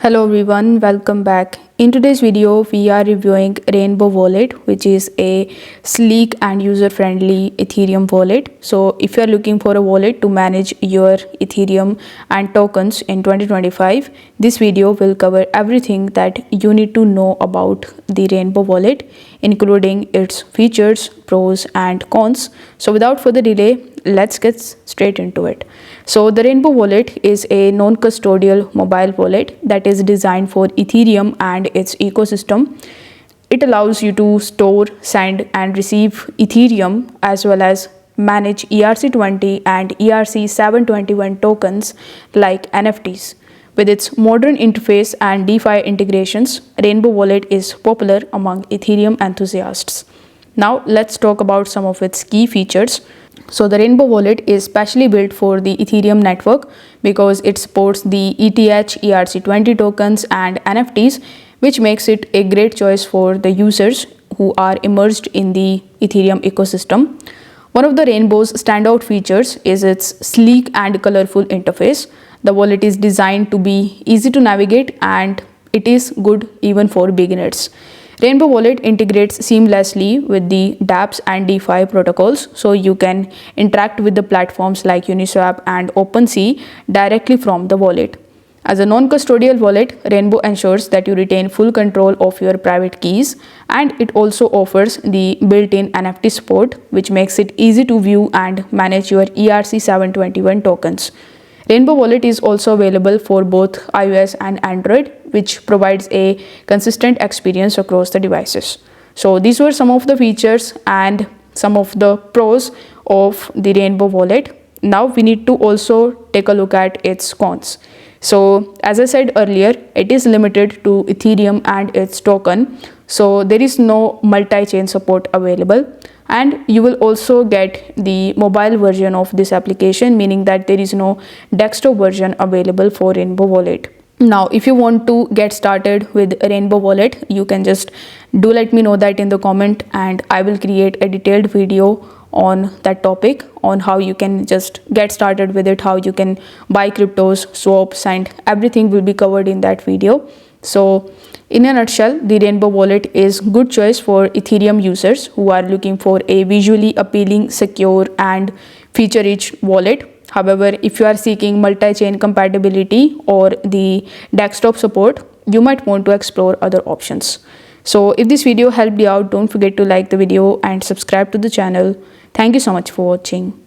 Hello everyone, welcome back. In today's video, we are reviewing Rainbow Wallet, which is a sleek and user-friendly Ethereum wallet. So if you are looking for a wallet to manage your Ethereum and tokens in 2025, this video will cover everything that you need to know about the Rainbow Wallet, including its features, pros and cons. So without further delay, let's get straight into it. So the Rainbow Wallet is a non-custodial mobile wallet that is designed for Ethereum and its ecosystem. It allows you to store, send and receive Ethereum as well as manage ERC20 and ERC721 tokens like NFTs. With its modern interface and DeFi integrations, Rainbow Wallet is popular among Ethereum enthusiasts. Now let's talk about some of its key features. So the Rainbow Wallet is specially built for the Ethereum network because it supports the ETH, ERC20 tokens and NFTs, which makes it a great choice for the users who are immersed in the Ethereum ecosystem. One of the Rainbow's standout features is its sleek and colorful interface. The wallet is designed to be easy to navigate and it is good even for beginners. Rainbow Wallet integrates seamlessly with the dApps and DeFi protocols, so you can interact with the platforms like Uniswap and OpenSea directly from the wallet. As a non-custodial wallet, Rainbow ensures that you retain full control of your private keys, and it also offers the built-in NFT support, which makes it easy to view and manage your ERC721 tokens. Rainbow Wallet is also available for both iOS and Android, which provides a consistent experience across the devices. So these were some of the features and some of the pros of the Rainbow Wallet. Now we need to also take a look at its cons. So as I said earlier, it is limited to Ethereum and its token. So there is no multi-chain support available. And you will also get the mobile version of this application, meaning that there is no desktop version available for Rainbow Wallet. Now, if you want to get started with Rainbow Wallet, you can just do let me know that in the comment and I will create a detailed video on that topic, on how you can just get started with it, how you can buy cryptos, swaps and everything will be covered in that video. So in a nutshell, the Rainbow Wallet is good choice for Ethereum users who are looking for a visually appealing, secure and feature-rich wallet. However, if you are seeking multi-chain compatibility or the desktop support, you might want to explore other options. So if this video helped you out, don't forget to like the video and subscribe to the channel. Thank you so much for watching.